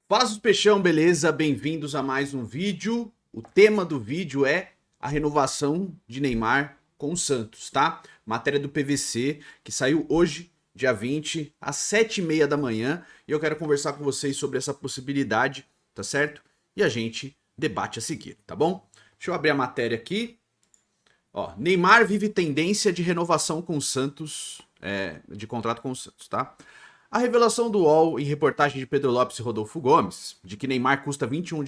Fala, os peixão, beleza? Bem-vindos a mais um vídeo. O tema do vídeo é a renovação de Neymar com o Santos, tá? Matéria do PVC que saiu hoje, dia 20, às 7h30 da manhã. E eu quero conversar com vocês sobre essa possibilidade, tá certo? E a gente debate a seguir, tá bom? Deixa eu abrir a matéria aqui. Ó, Neymar vive tendência de renovação com o Santos, de contrato com o Santos, tá? A revelação do UOL em reportagem de Pedro Lopes e Rodolfo Gomes, de que Neymar custa 21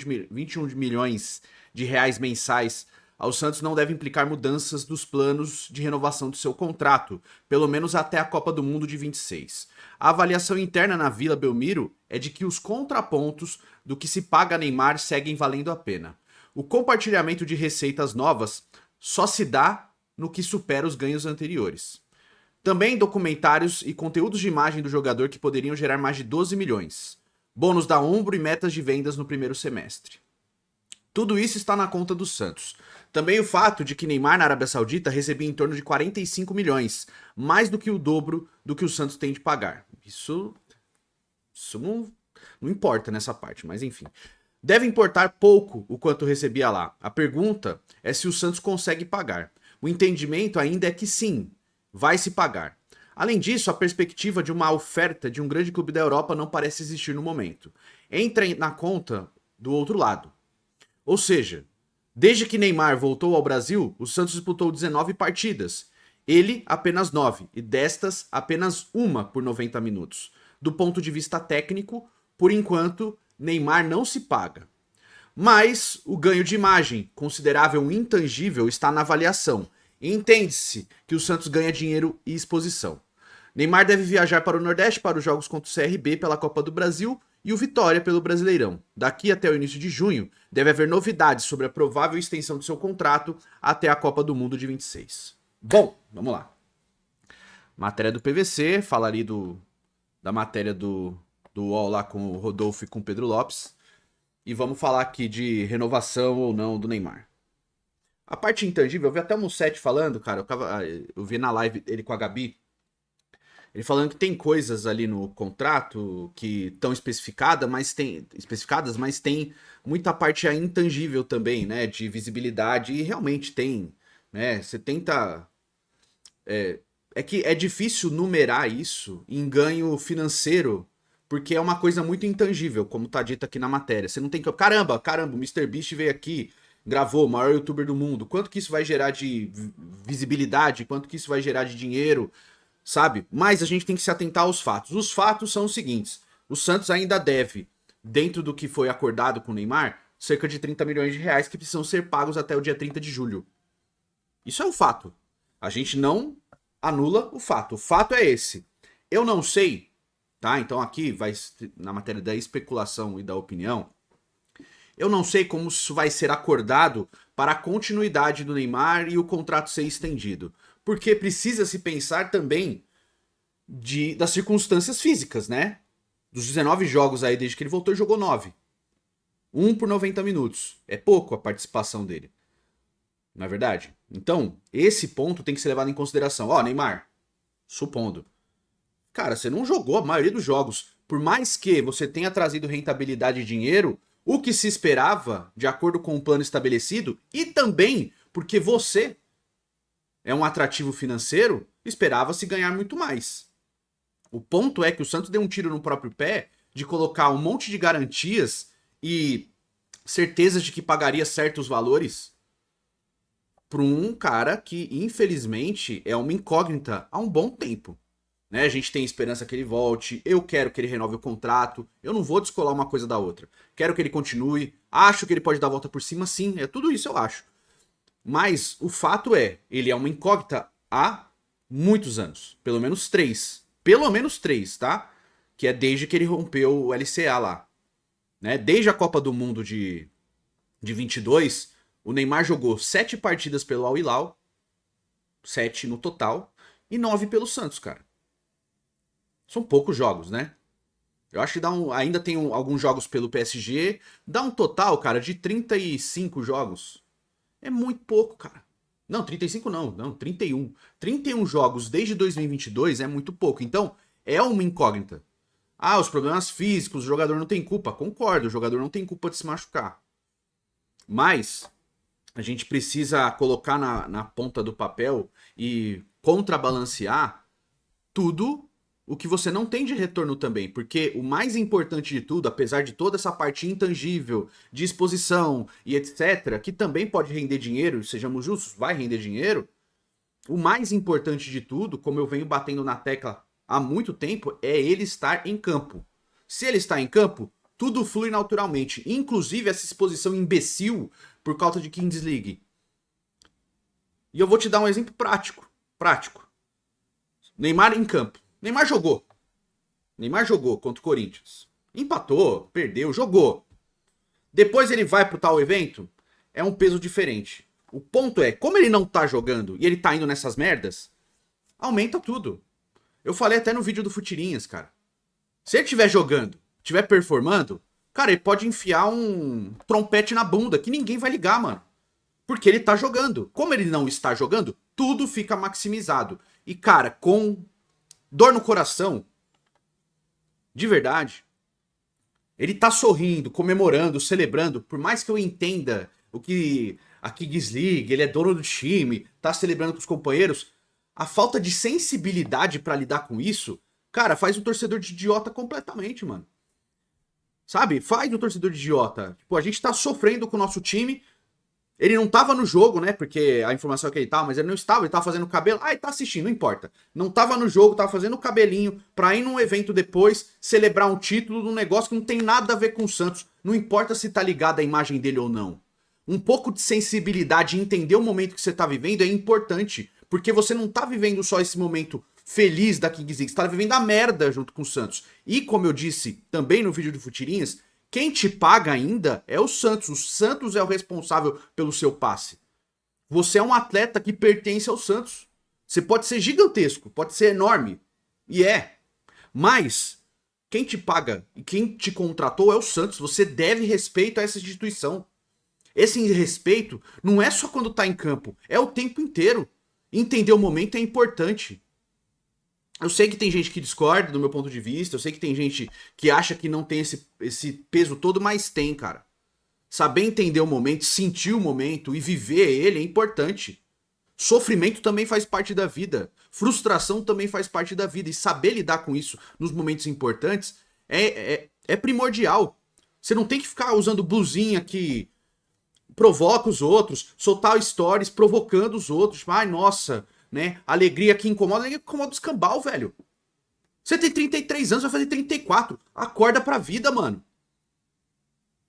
milhões de reais mensais ao Santos, não deve implicar mudanças dos planos de renovação do seu contrato, pelo menos até a Copa do Mundo de 26. A avaliação interna na Vila Belmiro é de que os contrapontos do que se paga a Neymar seguem valendo a pena. O compartilhamento de receitas novas só se dá no que supera os ganhos anteriores. Também documentários e conteúdos de imagem do jogador que poderiam gerar mais de 12 milhões. Bônus da Umbro e metas de vendas no primeiro semestre. Tudo isso está na conta do Santos. Também o fato de que Neymar na Arábia Saudita recebia em torno de 45 milhões, mais do que o dobro do que o Santos tem de pagar. Isso não importa nessa parte, mas enfim. Deve importar pouco o quanto recebia lá. A pergunta é se o Santos consegue pagar. O entendimento ainda é que sim, vai se pagar. Além disso, a perspectiva de uma oferta de um grande clube da Europa não parece existir no momento. Entra na conta do outro lado. Ou seja, desde que Neymar voltou ao Brasil, o Santos disputou 19 partidas. Ele apenas 9, e destas apenas uma por 90 minutos. Do ponto de vista técnico, por enquanto, Neymar não se paga. Mas o ganho de imagem, considerável intangível, está na avaliação. Entende-se que o Santos ganha dinheiro e exposição. Neymar deve viajar para o Nordeste para os jogos contra o CRB pela Copa do Brasil e o Vitória pelo Brasileirão. Daqui até o início de junho, deve haver novidades sobre a provável extensão do seu contrato até a Copa do Mundo de 26. Bom, vamos lá. Matéria do PVC, fala ali da matéria do UOL lá com o Rodolfo e com o Pedro Lopes. E vamos falar aqui de renovação ou não do Neymar. A parte intangível, eu vi até o Mussetti falando, cara, eu vi na live ele com a Gabi, ele falando que tem coisas ali no contrato que estão especificadas, mas tem muita parte intangível também, né, de visibilidade, e realmente tem, né, você tenta... É que é difícil numerar isso em ganho financeiro, porque é uma coisa muito intangível, como tá dito aqui na matéria. Você não tem que... Caramba, o MrBeast veio aqui, gravou, o maior youtuber do mundo. Quanto que isso vai gerar de visibilidade? Quanto que isso vai gerar de dinheiro? Sabe? Mas a gente tem que se atentar aos fatos. Os fatos são os seguintes. O Santos ainda deve, dentro do que foi acordado com o Neymar, cerca de 30 milhões de reais que precisam ser pagos até o dia 30 de julho. Isso é um fato. A gente não anula o fato. O fato é esse. Eu não sei, tá? Então aqui vai na matéria da especulação e da opinião. Eu não sei como isso vai ser acordado para a continuidade do Neymar e o contrato ser estendido. Porque precisa se pensar também das circunstâncias físicas, né? Dos 19 jogos aí, desde que ele voltou, ele jogou 9. 1 por 90 minutos. É pouco a participação dele. Não é verdade? Então, esse ponto tem que ser levado em consideração. Ó, Neymar, supondo. Cara, você não jogou a maioria dos jogos. Por mais que você tenha trazido rentabilidade e dinheiro, o que se esperava, de acordo com o plano estabelecido, e também porque você é um atrativo financeiro, esperava-se ganhar muito mais. O ponto é que o Santos deu um tiro no próprio pé de colocar um monte de garantias e certezas de que pagaria certos valores para um cara que, infelizmente, é uma incógnita há um bom tempo. Né? A gente tem esperança que ele volte, eu quero que ele renove o contrato, eu não vou descolar uma coisa da outra. Quero que ele continue, acho que ele pode dar a volta por cima, sim, é tudo isso eu acho. Mas o fato é, ele é uma incógnita há muitos anos, pelo menos 3. Pelo menos 3, tá? Que é desde que ele rompeu o LCA lá. Né? Desde a Copa do Mundo de 22, o Neymar jogou 7 partidas pelo Al Hilal, 7 no total, e 9 pelo Santos, cara. São poucos jogos, né? Eu acho que ainda tem alguns jogos pelo PSG. Dá um total, cara, de 35 jogos. É muito pouco, cara. Não, 35 não, 31. 31 jogos desde 2022 é muito pouco. Então, é uma incógnita. Ah, os problemas físicos, o jogador não tem culpa. Concordo, o jogador não tem culpa de se machucar. Mas a gente precisa colocar na ponta do papel e contrabalancear tudo o que você não tem de retorno também. Porque o mais importante de tudo, apesar de toda essa parte intangível de exposição e etc., que também pode render dinheiro, sejamos justos, vai render dinheiro. O mais importante de tudo, como eu venho batendo na tecla há muito tempo, é ele estar em campo. Se ele está em campo, tudo flui naturalmente. Inclusive essa exposição imbecil por causa de Kings League. E eu vou te dar um exemplo prático. Neymar em campo. Neymar jogou contra o Corinthians. Empatou, perdeu, jogou. Depois ele vai pro tal evento, é um peso diferente. O ponto é, como ele não tá jogando e ele tá indo nessas merdas, aumenta tudo. Eu falei até no vídeo do Futirinhas, cara. Se ele estiver jogando, estiver performando, cara, ele pode enfiar um trompete na bunda que ninguém vai ligar, mano. Porque ele tá jogando. Como ele não está jogando, tudo fica maximizado. E, cara, com dor no coração, de verdade, ele tá sorrindo, comemorando, celebrando. Por mais que eu entenda o que a Kings League, ele é dono do time, tá celebrando com os companheiros, a falta de sensibilidade pra lidar com isso, cara, faz o torcedor de idiota completamente, mano. Sabe? Faz o torcedor de idiota. Tipo, a gente tá sofrendo com o nosso time. Ele não tava no jogo, né? Porque a informação é que ele tava, mas ele não estava, ele tava fazendo cabelo. Ah, ele tá assistindo, não importa. Não tava no jogo, tava fazendo cabelinho pra ir num evento depois, celebrar um título num negócio que não tem nada a ver com o Santos. Não importa se tá ligado à imagem dele ou não. Um pouco de sensibilidade e entender o momento que você tá vivendo é importante. Porque você não tá vivendo só esse momento feliz da Kings League, você tá vivendo a merda junto com o Santos. E como eu disse também no vídeo do Futirinhas, quem te paga ainda é o Santos. O Santos é o responsável pelo seu passe. Você é um atleta que pertence ao Santos. Você pode ser gigantesco, pode ser enorme. E é. Mas quem te paga e quem te contratou é o Santos. Você deve respeito a essa instituição. Esse respeito não é só quando tá em campo, é o tempo inteiro. Entender o momento é importante. Eu sei que tem gente que discorda do meu ponto de vista, eu sei que tem gente que acha que não tem esse peso todo, mas tem, cara. Saber entender o momento, sentir o momento e viver ele é importante. Sofrimento também faz parte da vida. Frustração também faz parte da vida. E saber lidar com isso nos momentos importantes é primordial. Você não tem que ficar usando blusinha que provoca os outros, soltar stories provocando os outros. Ai, nossa, né? Alegria que incomoda o escambau, velho. Você tem 33 anos, vai fazer 34. Acorda pra vida, mano.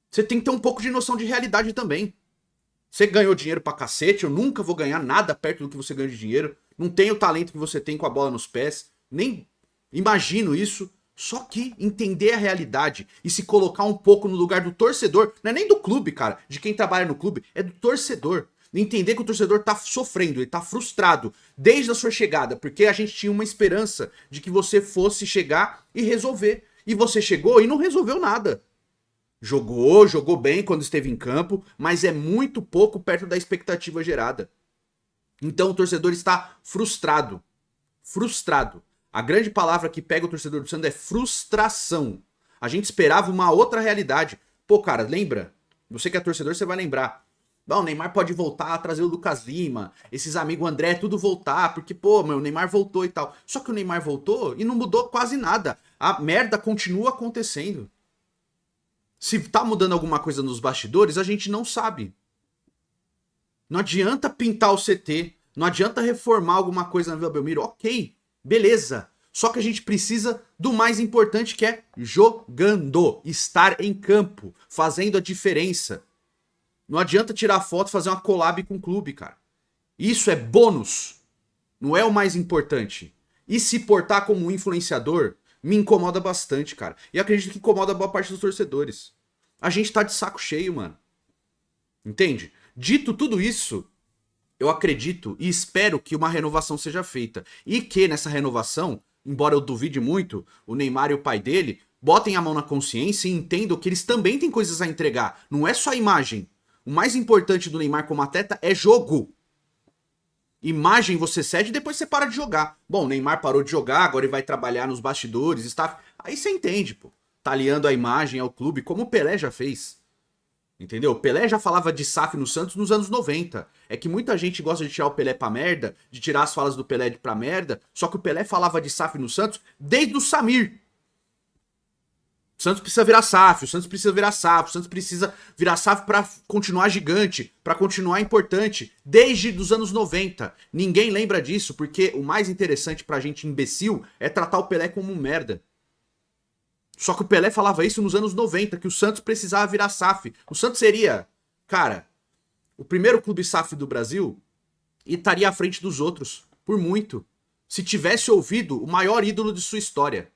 Você tem que ter um pouco de noção de realidade também. Você ganhou dinheiro pra cacete, eu nunca vou ganhar nada perto do que você ganha de dinheiro. Não tenho o talento que você tem com a bola nos pés. Nem imagino isso. Só que entender a realidade e se colocar um pouco no lugar do torcedor, não é nem do clube, cara, de quem trabalha no clube, é do torcedor. Entender que o torcedor tá sofrendo, ele tá frustrado desde a sua chegada, porque a gente tinha uma esperança de que você fosse chegar e resolver. E você chegou e não resolveu nada. Jogou bem quando esteve em campo, mas é muito pouco perto da expectativa gerada. Então o torcedor está frustrado. Frustrado. A grande palavra que pega o torcedor do Santos é frustração. A gente esperava uma outra realidade. Pô, cara, lembra? Você que é torcedor, você vai lembrar. Bom, o Neymar pode voltar a trazer o Lucas Lima, esses amigos André, tudo voltar, porque, pô, meu, o Neymar voltou e tal. Só que o Neymar voltou e não mudou quase nada. A merda continua acontecendo. Se tá mudando alguma coisa nos bastidores, a gente não sabe. Não adianta pintar o CT, não adianta reformar alguma coisa na Vila Belmiro, ok, beleza. Só que a gente precisa do mais importante, que é jogando, estar em campo, fazendo a diferença. Não adianta tirar foto e fazer uma collab com o clube, cara. Isso é bônus, não é o mais importante. E se portar como um influenciador me incomoda bastante, cara. E acredito que incomoda boa parte dos torcedores. A gente tá de saco cheio, mano. Entende? Dito tudo isso, eu acredito e espero que uma renovação seja feita. E que nessa renovação, embora eu duvide muito, o Neymar e o pai dele botem a mão na consciência e entendam que eles também têm coisas a entregar. Não é só a imagem. O mais importante do Neymar como atleta é jogo. Imagem você cede e depois você para de jogar. Bom, o Neymar parou de jogar, agora ele vai trabalhar nos bastidores, está... Aí você entende, pô. Tá aliando a imagem ao clube, como o Pelé já fez. Entendeu? O Pelé já falava de SAF no Santos nos anos 90. É que muita gente gosta de tirar o Pelé pra merda, de tirar as falas do Pelé pra merda, só que o Pelé falava de SAF no Santos desde o Samir. O Santos precisa virar SAF, o Santos precisa virar SAF, o Santos precisa virar SAF pra continuar gigante, pra continuar importante, desde os anos 90. Ninguém lembra disso, porque o mais interessante pra gente imbecil é tratar o Pelé como um merda. Só que o Pelé falava isso nos anos 90, que o Santos precisava virar SAF. O Santos seria, cara, o primeiro clube SAF do Brasil e estaria à frente dos outros, por muito. Se tivesse ouvido o maior ídolo de sua história.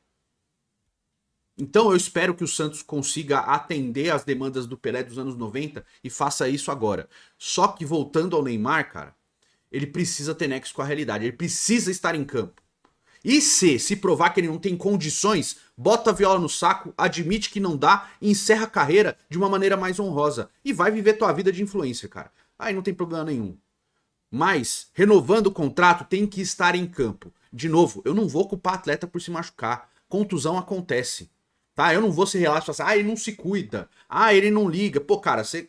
Então eu espero que o Santos consiga atender às demandas do Pelé dos anos 90 e faça isso agora. Só que voltando ao Neymar, cara, ele precisa ter nexo com a realidade, ele precisa estar em campo. E se provar que ele não tem condições, bota a viola no saco, admite que não dá e encerra a carreira de uma maneira mais honrosa. E vai viver tua vida de influência, cara. Aí não tem problema nenhum. Mas, renovando o contrato, tem que estar em campo. De novo, eu não vou culpar atleta por se machucar. Contusão acontece. Tá? Eu não vou se relaxar assim, ele não se cuida. Ele não liga. Pô, cara, você...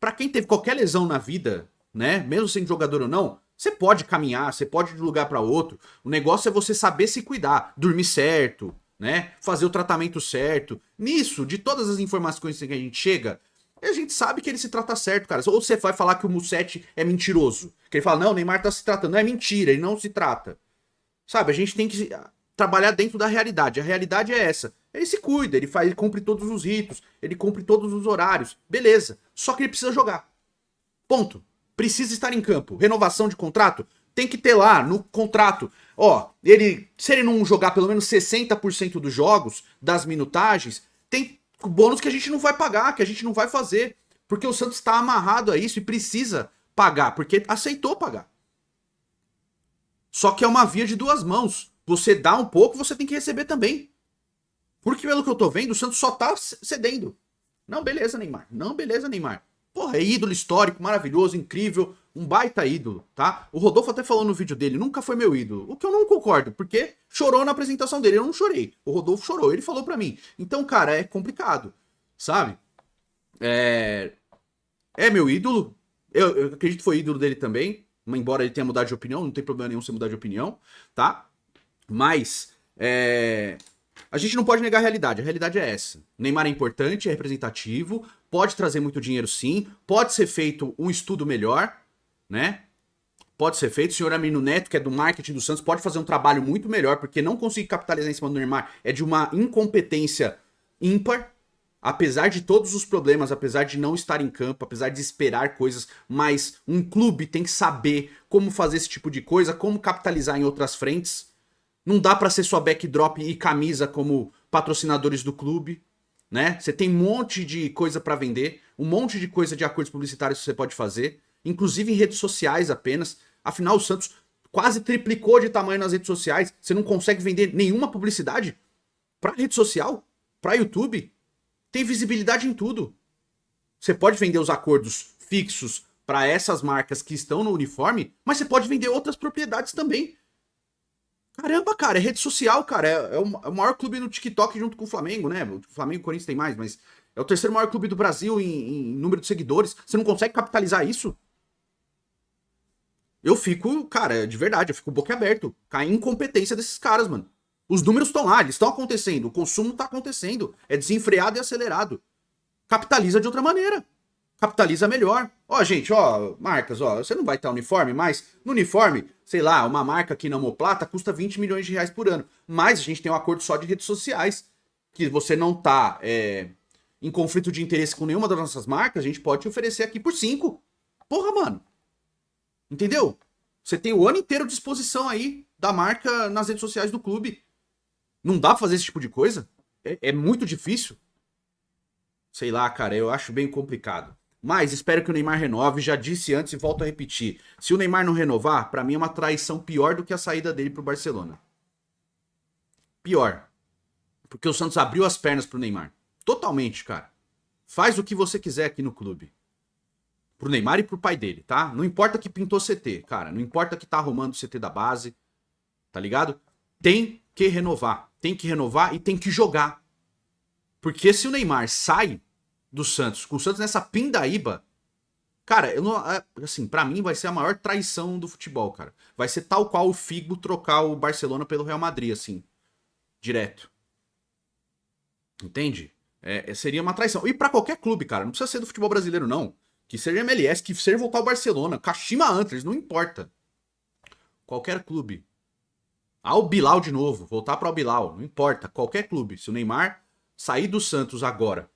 Pra quem teve qualquer lesão na vida, né? Mesmo sendo jogador ou não, você pode caminhar, você pode ir de um lugar para outro. O negócio é você saber se cuidar, dormir certo, né? Fazer o tratamento certo. Nisso, de todas as informações que a gente chega, a gente sabe que ele se trata certo, cara. Ou você vai falar que o Musetti é mentiroso. Que ele fala, não, o Neymar tá se tratando. Não, é mentira, ele não se trata. Sabe, a gente tem que trabalhar dentro da realidade. A realidade é essa. Ele se cuida, ele cumpre todos os ritos, ele cumpre todos os horários. Beleza. Só que ele precisa jogar. Ponto. Precisa estar em campo. Renovação de contrato? Tem que ter lá no contrato. Se ele não jogar pelo menos 60% dos jogos, das minutagens, tem bônus que a gente não vai pagar, que a gente não vai fazer. Porque o Santos está amarrado a isso e precisa pagar, porque aceitou pagar. Só que é uma via de duas mãos. Você dá um pouco, você tem que receber também. Porque pelo que eu tô vendo, o Santos só tá cedendo. Não, beleza, Neymar. Não, beleza, Neymar. Porra, é ídolo histórico, maravilhoso, incrível, um baita ídolo, tá? O Rodolfo até falou no vídeo dele, nunca foi meu ídolo. O que eu não concordo, porque chorou na apresentação dele, eu não chorei. O Rodolfo chorou, ele falou pra mim. Então, cara, é complicado, sabe? É meu ídolo, eu acredito que foi ídolo dele também, embora ele tenha mudado de opinião, não tem problema nenhum você mudar de opinião, tá? Mas, a gente não pode negar a realidade é essa. O Neymar é importante, é representativo, pode trazer muito dinheiro sim, pode ser feito um estudo melhor, né? Pode ser feito. O senhor Amino Neto, que é do marketing do Santos, pode fazer um trabalho muito melhor, porque não conseguir capitalizar em cima do Neymar é de uma incompetência ímpar, apesar de todos os problemas, apesar de não estar em campo, apesar de esperar coisas, mas um clube tem que saber como fazer esse tipo de coisa, como capitalizar em outras frentes. Não dá pra ser só backdrop e camisa como patrocinadores do clube, né? Você tem um monte de coisa pra vender, um monte de coisa de acordos publicitários que você pode fazer, inclusive em redes sociais apenas. Afinal, o Santos quase triplicou de tamanho nas redes sociais. Você não consegue vender nenhuma publicidade pra rede social, pra YouTube. Tem visibilidade em tudo. Você pode vender os acordos fixos pra essas marcas que estão no uniforme, mas você pode vender outras propriedades também. Caramba, cara, é rede social, cara. É o maior clube no TikTok junto com o Flamengo, né? O Flamengo e o Corinthians tem mais, mas é o terceiro maior clube do Brasil em número de seguidores. Você não consegue capitalizar isso? Eu fico, cara, de verdade, eu fico boquiaberto com a incompetência desses caras, mano. Os números estão lá, eles estão acontecendo, o consumo tá acontecendo, é desenfreado e acelerado. Capitaliza de outra maneira. Capitaliza melhor. Gente, marcas, você não vai estar uniforme, mas no uniforme, sei lá, uma marca aqui na Omoplata custa 20 milhões de reais por ano. Mas a gente tem um acordo só de redes sociais, que você não tá em conflito de interesse com nenhuma das nossas marcas, a gente pode te oferecer aqui por 5. Porra, mano. Entendeu? Você tem o ano inteiro de exposição aí da marca nas redes sociais do clube. Não dá pra fazer esse tipo de coisa? É muito difícil. Sei lá, cara, eu acho bem complicado. Mas espero que o Neymar renove, já disse antes e volto a repetir. Se o Neymar não renovar, pra mim é uma traição pior do que a saída dele pro Barcelona. Pior. Porque o Santos abriu as pernas pro Neymar. Totalmente, cara. Faz o que você quiser aqui no clube. Pro Neymar e pro pai dele, tá? Não importa que pintou CT, cara. Não importa que tá arrumando o CT da base. Tá ligado? Tem que renovar. tem que renovar e tem que jogar. Porque se o Neymar sai do Santos, com o Santos nessa pindaíba, cara, eu não, assim, pra mim vai ser a maior traição do futebol, cara. Vai ser tal qual o Figo trocar o Barcelona pelo Real Madrid, assim, direto. Entende? Seria uma traição. E pra qualquer clube, cara, não precisa ser do futebol brasileiro, não. Que seja MLS, que seja voltar ao Barcelona, Kashima Antlers, não importa. Qualquer clube. Ao Bilal de novo, voltar para o Bilal, não importa, qualquer clube. Se o Neymar sair do Santos agora,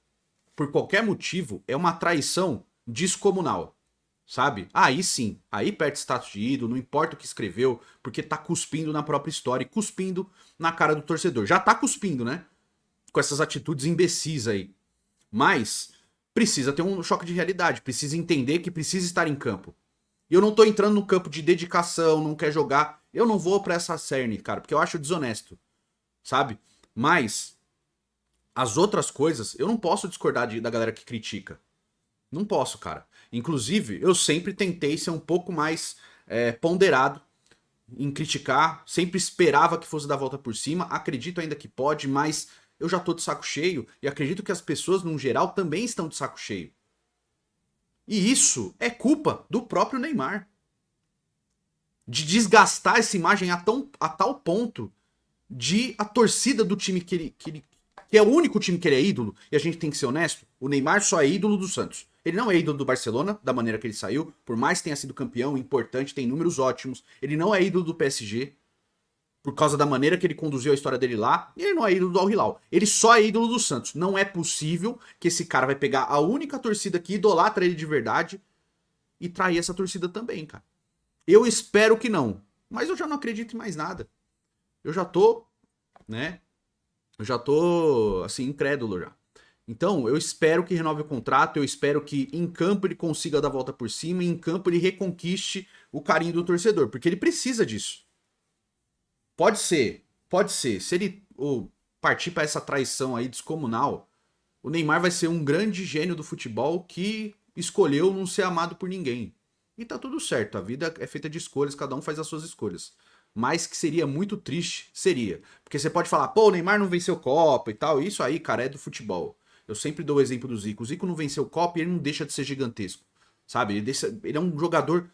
por qualquer motivo, é uma traição descomunal, sabe? Aí sim, aí perde status de ídolo, não importa o que escreveu, porque tá cuspindo na própria história e cuspindo na cara do torcedor. Já tá cuspindo, né? Com essas atitudes imbecis aí. Mas precisa ter um choque de realidade, precisa entender que precisa estar em campo. E eu não tô entrando no campo de dedicação, não quer jogar. Eu não vou pra essa cerne, cara, porque eu acho desonesto, sabe? Mas as outras coisas, eu não posso discordar da galera que critica. Não posso, cara. Inclusive, eu sempre tentei ser um pouco mais ponderado em criticar. Sempre esperava que fosse dar a volta por cima. Acredito ainda que pode, mas eu já tô de saco cheio. E acredito que as pessoas, no geral, também estão de saco cheio. E isso é culpa do próprio Neymar. De desgastar essa imagem a tal ponto de a torcida do time que é o único time que ele é ídolo, e a gente tem que ser honesto, o Neymar só é ídolo do Santos. Ele não é ídolo do Barcelona, da maneira que ele saiu, por mais que tenha sido campeão, importante, tem números ótimos. Ele não é ídolo do PSG, por causa da maneira que ele conduziu a história dele lá, e ele não é ídolo do Al Hilal. Ele só é ídolo do Santos. Não é possível que esse cara vai pegar a única torcida que idolatra ele de verdade e trair essa torcida também, cara. Eu espero que não, mas eu já não acredito em mais nada. Eu já tô, né? Eu já tô, assim, incrédulo já. Então, eu espero que renove o contrato, eu espero que em campo ele consiga dar a volta por cima e em campo ele reconquiste o carinho do torcedor, porque ele precisa disso. Pode ser, pode ser. Se ele partir para essa traição aí descomunal, o Neymar vai ser um grande gênio do futebol que escolheu não ser amado por ninguém. E tá tudo certo, a vida é feita de escolhas, cada um faz as suas escolhas. Mas que seria muito triste, seria. Porque você pode falar, pô, o Neymar não venceu Copa e tal. Isso aí, cara, é do futebol. Eu sempre dou o exemplo do Zico. O Zico não venceu Copa e ele não deixa de ser gigantesco. Sabe? Ele é um jogador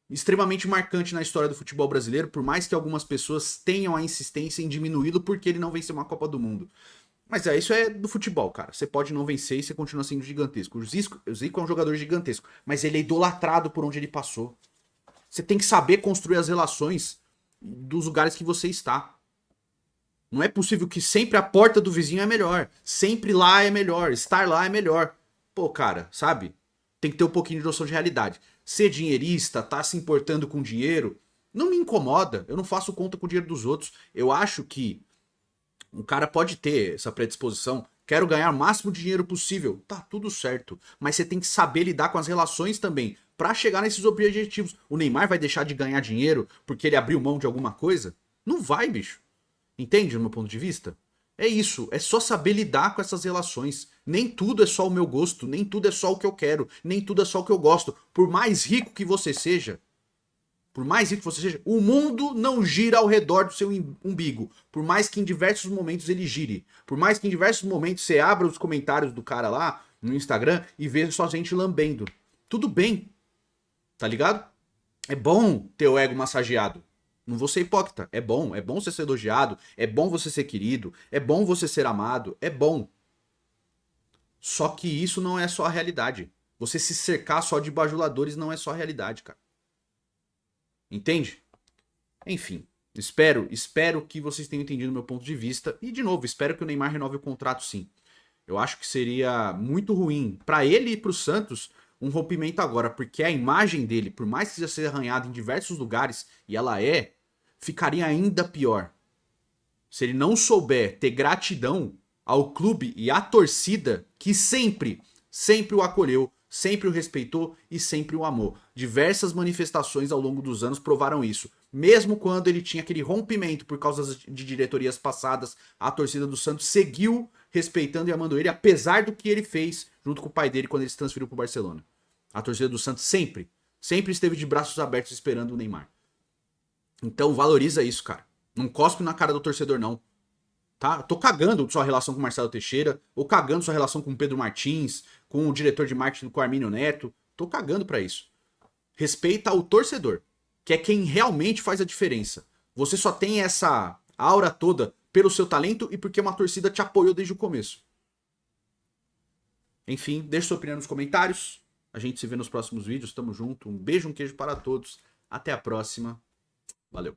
extremamente marcante na história do futebol brasileiro, por mais que algumas pessoas tenham a insistência em diminuí-lo porque ele não venceu uma Copa do Mundo. Mas isso é do futebol, cara. Você pode não vencer e você continua sendo gigantesco. O Zico é um jogador gigantesco, mas ele é idolatrado por onde ele passou. Você tem que saber construir as relações dos lugares que você está. Não é possível que sempre a porta do vizinho é melhor. Sempre lá é melhor. Estar lá é melhor. Pô, cara, sabe? Tem que ter um pouquinho de noção de realidade. Ser dinheirista, tá se importando com dinheiro, não me incomoda. Eu não faço conta com o dinheiro dos outros. Eu acho que um cara pode ter essa predisposição. Quero ganhar o máximo de dinheiro possível. Tá tudo certo. Mas você tem que saber lidar com as relações também. Pra chegar nesses objetivos. O Neymar vai deixar de ganhar dinheiro porque ele abriu mão de alguma coisa? Não vai, bicho. Entende o meu ponto de vista? É isso. É só saber lidar com essas relações. Nem tudo é só o meu gosto. Nem tudo é só o que eu quero. Nem tudo é só o que eu gosto. Por mais rico que você seja, o mundo não gira ao redor do seu umbigo. Por mais que em diversos momentos ele gire. Por mais que em diversos momentos você abra os comentários do cara lá no Instagram e veja só gente lambendo. Tudo bem. Tá ligado? É bom ter o ego massageado. Não vou ser hipócrita. É bom você ser elogiado. É bom você ser querido. É bom você ser amado. É bom. Só que isso não é só a realidade. Você se cercar só de bajuladores não é só a realidade, cara. Entende? Enfim, espero que vocês tenham entendido o meu ponto de vista. E, de novo, espero que o Neymar renove o contrato sim. Eu acho que seria muito ruim para ele e para o Santos um rompimento agora, porque a imagem dele, por mais que já seja arranhada em diversos lugares, e ela ficaria ainda pior. Se ele não souber ter gratidão ao clube e à torcida que sempre o acolheu, sempre o respeitou e sempre o amou. Diversas manifestações ao longo dos anos provaram isso. Mesmo quando ele tinha aquele rompimento por causa de diretorias passadas, a torcida do Santos seguiu respeitando e amando ele, apesar do que ele fez junto com o pai dele quando ele se transferiu para o Barcelona. A torcida do Santos sempre esteve de braços abertos esperando o Neymar. Então valoriza isso, cara. Não cospe na cara do torcedor, não. tá? Tô cagando sua relação com o Marcelo Teixeira, ou cagando sua relação com o Pedro Martins, com o diretor de marketing com o Armínio Neto. Tô cagando pra isso. Respeita o torcedor, que é quem realmente faz a diferença. Você só tem essa aura toda pelo seu talento e porque uma torcida te apoiou desde o começo. Enfim, deixe sua opinião nos comentários. A gente se vê nos próximos vídeos. Tamo junto. Um beijo, um queijo para todos. Até a próxima. Valeu.